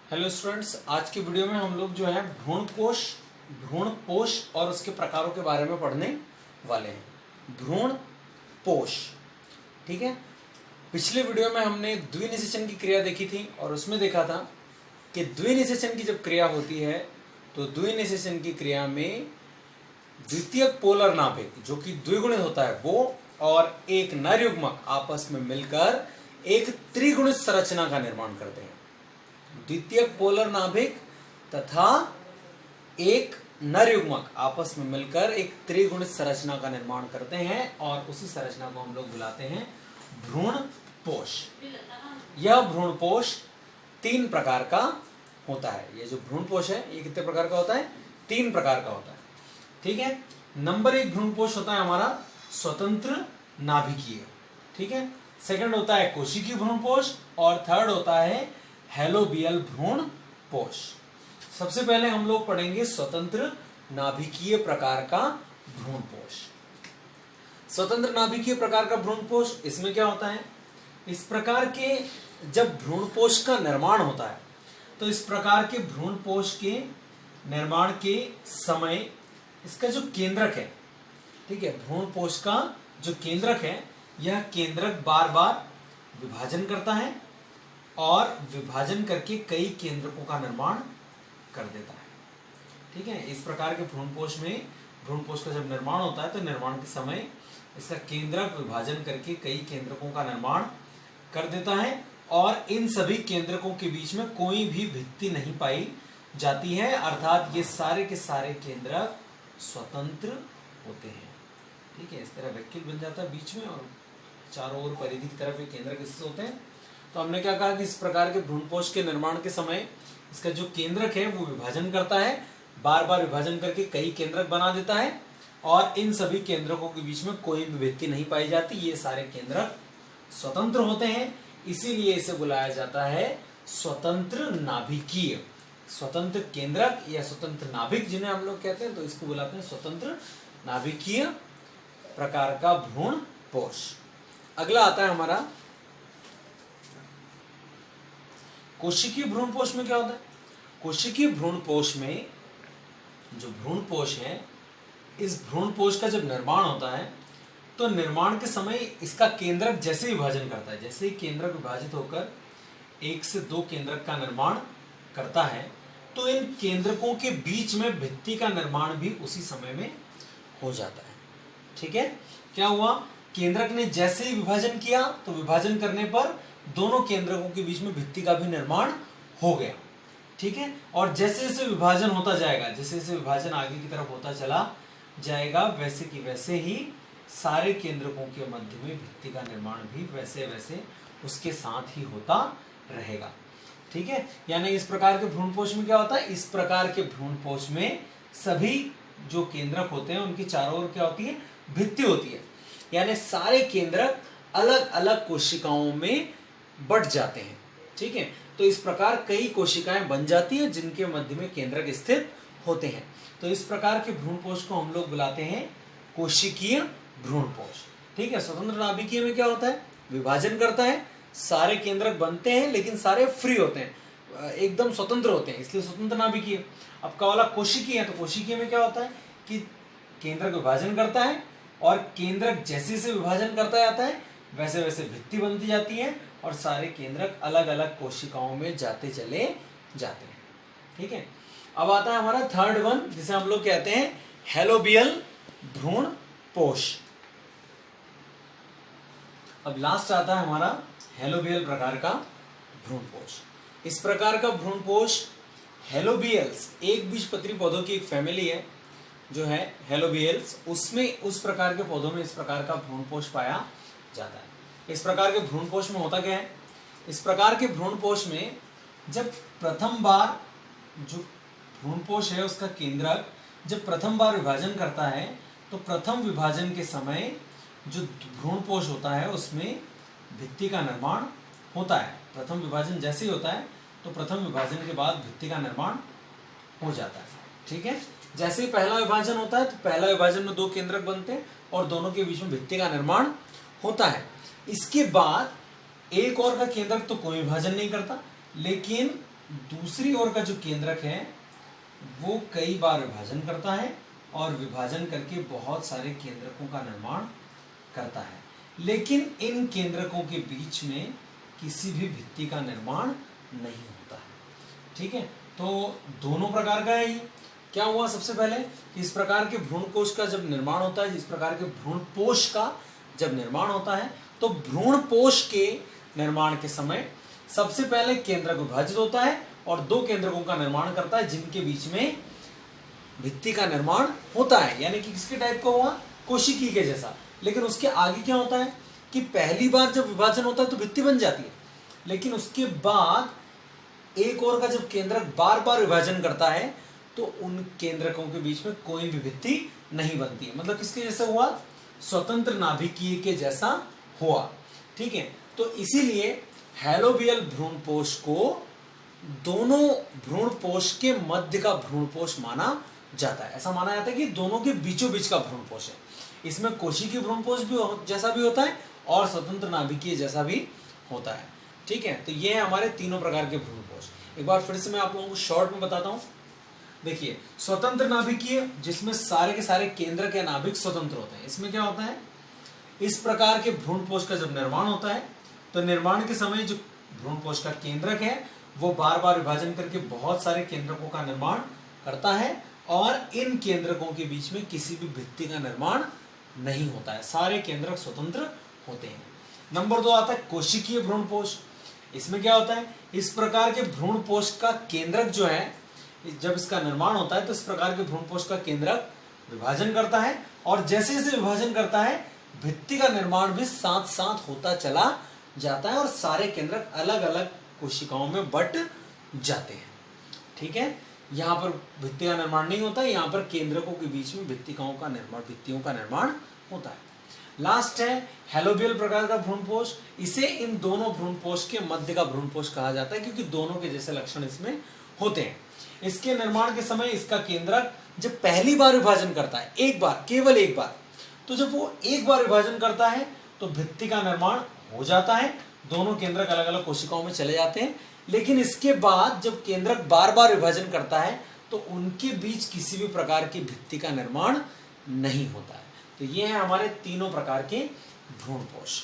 Hello students, आज की video में हम लोग जो है भ्रूणपोष और उसके प्रकारों के बारे में पढ़ने वाले हैं। भ्रूणपोष, ठीक है। पिछले वीडियो में हमने द्विनिषेचन की क्रिया देखी थी और उसमें देखा था कि द्विनिषेचन की जब क्रिया होती है तो द्विनिषेचन की क्रिया में द्वितीयक पोलर नाभिक जो कि द्विगुणित होता है वो और एक नर युग्मक आपस में मिलकर एक त्रिगुणित संरचना का निर्माण करते हैं। द्वितीयक पोलर नाभिक तथा एक नर युग्मक आपस में मिलकर एक त्रिगुणित संरचना का निर्माण करते हैं और उसी संरचना को हम लोग बुलाते हैं भ्रूणपोष। यह भ्रूणपोष 3 प्रकार का होता है। ये जो भ्रूणपोष है ये कितने प्रकार का होता है? 3 प्रकार का होता है, ठीक है। नंबर 1 भ्रूणपोष होता है हमारा स्वतंत्र नाभिकीय, ठीक है। सेकंड होता है कोशिकीय भ्रूणपोष और थर्ड होता है हेलोबियल भ्रूणपोष। सबसे पहले हम लोग पढ़ेंगे स्वतंत्र नाभिकीय प्रकार का भ्रूणपोष। स्वतंत्र नाभिकीय प्रकार का भ्रूणपोष, इसमें क्या होता है? इस प्रकार के जब भ्रूणपोष का निर्माण होता है तो इस प्रकार के भ्रूणपोष के निर्माण के समय इसका जो केंद्रक है, ठीक है, भ्रूणपोष का जो केंद्रक है यह केंद्रक बार बार विभाजन करता है और विभाजन करके कई केंद्रकों का निर्माण कर देता है, ठीक है। इस प्रकार के भ्रूणपोष में भ्रूणपोष का जब निर्माण होता है तो निर्माण के समय इसका केंद्रक विभाजन करके कई केंद्रकों का निर्माण कर देता है और इन सभी केंद्रकों के बीच में कोई भी भित्ति नहीं पाई जाती है, अर्थात ये सारे के सारे केंद्रक स्वतंत्र होते हैं, ठीक है। इस तरह वैक्यूल बन जाता है बीच में और चारों ओर परिधि की तरफ ये केंद्रक स्थित होते हैं। तो हमने क्या कहा कि इस प्रकार के भ्रूणपोष के निर्माण के समय इसका जो केंद्रक है वो विभाजन करता है, बार बार विभाजन करके कई केंद्रक बना देता है और इन सभी केंद्रकों के बीच में कोई भी भित्ति नहीं पाई जाती। ये सारे केंद्रक स्वतंत्र होते हैं, इसीलिए इसे बुलाया जाता है स्वतंत्र नाभिकीय। स्वतंत्र केंद्रक या स्वतंत्र नाभिक जिन्हें हम लोग कहते हैं तो इसको बुलाते हैं स्वतंत्र नाभिकीय प्रकार का भ्रूणपोष। अगला आता है हमारा कोशिकीय भ्रूणपोष में क्या होता है? कोशिकीय भ्रूणपोष में जो भ्रूणपोष है, इस भ्रूणपोष का जब निर्माण होता है तो निर्माण के समय इसका केंद्रक जैसे विभाजन करता है, जैसे ही केंद्रक विभाजित होकर 1 से 2 केंद्रक का निर्माण करता है तो इन केंद्रकों के बीच में भित्ति का निर्माण भी उसी समय में हो जाता है, ठीक है। क्या हुआ? केंद्रक ने जैसे ही विभाजन किया तो विभाजन करने पर दोनों केंद्रकों के बीच में भित्ति का भी निर्माण हो गया, ठीक है। और जैसे जैसे विभाजन होता जाएगा, जैसे जैसे विभाजन आगे की तरफ होता चला जाएगा वैसे की वैसे ही सारे केंद्रकों के मध्य में भित्ति का निर्माण भी वैसे वैसे उसके साथ ही होता रहेगा, ठीक है। यानी इस प्रकार के भ्रूणपोष में क्या होता है? इस प्रकार के भ्रूणपोष में सभी जो केंद्रक होते हैं उनकी चारों ओर क्या होती है? भित्ति होती है, यानी सारे केंद्रक अलग अलग कोशिकाओं में बढ़ जाते हैं, ठीक है। तो इस प्रकार कई कोशिकाएं बन जाती हैं जिनके मध्य में केंद्रक स्थित होते हैं। तो इस प्रकार के भ्रूणपोष को हम लोग बुलाते हैं कोशिकीय भ्रूणपोष, ठीक है। स्वतंत्र नाभिकीय में क्या होता है? विभाजन करता है, सारे केंद्रक बनते हैं लेकिन सारे फ्री होते हैं, एकदम स्वतंत्र होते हैं, इसलिए स्वतंत्र नाभिकीय। अब का वाला कोशिकीय है तो कोशिकीय में क्या होता है कि केंद्रक विभाजन करता है और केंद्रक जैसे जैसे विभाजन करता जाता है वैसे वैसे भित्ति बनती जाती है और सारे केंद्रक अलग अलग कोशिकाओं में जाते चले जाते हैं, ठीक है। अब आता है हमारा थर्ड वन जिसे हम लोग कहते हैं हेलोबियल भ्रूणपोष। अब लास्ट आता है हमारा हेलोबियल प्रकार का भ्रूणपोष। इस प्रकार का भ्रूणपोष हेलोबियल्स, एक बीजपत्री पौधों की एक फैमिली है जो है हेलोबियल्स, उसमें उस प्रकार के पौधों में इस प्रकार का भ्रूणपोष पाया जाता है। इस प्रकार के भ्रूणपोष में होता क्या है? इस प्रकार के भ्रूणपोष में जब प्रथम बार जो भ्रूणपोष है उसका केंद्रक जब प्रथम बार विभाजन करता है तो प्रथम विभाजन के समय जो भ्रूणपोष होता है उसमें भित्ति का निर्माण होता है। प्रथम विभाजन जैसे ही होता है तो प्रथम विभाजन के बाद भित्ति का निर्माण हो जाता है, ठीक है। जैसे ही पहला विभाजन होता है तो पहला विभाजन में 2 केंद्रक बनते हैं और दोनों के बीच में भित्ति का निर्माण होता है। इसके बाद एक और का केंद्रक तो कोई विभाजन नहीं करता, लेकिन दूसरी ओर का जो केंद्रक है वो कई बार विभाजन करता है और विभाजन करके बहुत सारे केंद्रकों का निर्माण करता है, लेकिन इन केंद्रकों के बीच में किसी भी भित्ति का निर्माण नहीं होता है। ठीक है, तो दोनों प्रकार का है ये। क्या हुआ सबसे पहले, इस प्रकार के भ्रूण कोश का जब निर्माण होता है, इस प्रकार के भ्रूणपोष का जब निर्माण होता है, तो भ्रूणपोष के निर्माण के समय सबसे पहले केंद्रक विभाजित होता है और दो केंद्रकों का निर्माण करता है जिनके बीच में भित्ति का निर्माण होता है, यानी कि किसके टाइप का हुआ, कोशिकी के जैसा। लेकिन उसके आगे क्या होता है कि पहली बार जब विभाजन होता है तो भित्ति बन जाती है, लेकिन उसके बाद एक और का जब केंद्रक बार बार विभाजन करता है तो उन केंद्रकों के बीच में कोई भी भित्ति नहीं बनती है। मतलब किसके जैसा हुआ, स्वतंत्र नाभिकीय के जैसा हुआ। ठीक है, तो इसीलिए हैलोबियल भ्रूणपोष को दोनों भ्रूणपोष के मध्य का भ्रूणपोष माना जाता है। ऐसा माना जाता है कि दोनों के बीचों बीच का भ्रूणपोष है। इसमें कोशिकीय भ्रूणपोष भी जैसा भी होता है और स्वतंत्र नाभिकीय जैसा भी होता है। ठीक है, तो ये है हमारे तीनों प्रकार के भ्रूणपोष। एक बार फिर से मैं आप लोगों को शॉर्ट में बताता हूं। देखिए, स्वतंत्र नाभिकीय जिसमें सारे के सारे केंद्रक या नाभिक स्वतंत्र होते हैं, इसमें क्या होता है, इस प्रकार के भ्रूणपोष का जब निर्माण होता है तो निर्माण के समय जो भ्रूणपोष का केंद्रक है वो बार बार विभाजन करके बहुत सारे केंद्रकों का निर्माण करता है और इन केंद्रकों के बीच में किसी भी भित्ति का निर्माण नहीं होता है, सारे केंद्रक स्वतंत्र होते हैं। नंबर 2 आता है कोशिकीय भ्रूणपोष। इसमें क्या होता है, इस प्रकार के भ्रूणपोष का केंद्रक जो है, जब इसका निर्माण होता है तो इस प्रकार के भ्रूणपोष का केंद्रक विभाजन करता है और जैसे जैसे विभाजन करता है भित्ति का निर्माण भी साथ साथ होता चला जाता है और सारे केंद्रक अलग अलग कोशिकाओं में बट जाते हैं। ठीक है, यहाँ पर भित्ति का निर्माण नहीं होता है, यहाँ पर केंद्रकों के बीच में भित्तियों का निर्माण होता है। लास्ट है हैलोबियल प्रकार का भ्रूणपोष। इसे इन दोनों भ्रूणपोष के मध्य का भ्रूणपोष कहा जाता है क्योंकि दोनों के जैसे लक्षण इसमें होते हैं। इसके निर्माण के समय इसका केंद्रक जब पहली बार विभाजन करता है, एक बार, केवल एक बार, तो जब वो एक बार विभाजन करता है तो भित्ति का निर्माण हो जाता है, दोनों केंद्रक अलग अलग कोशिकाओं में चले जाते हैं। लेकिन इसके बाद जब केंद्रक बार बार विभाजन करता है तो उनके बीच किसी भी प्रकार की भित्ति का निर्माण नहीं होता है। तो ये है हमारे तीनों प्रकार के भ्रूणपोष।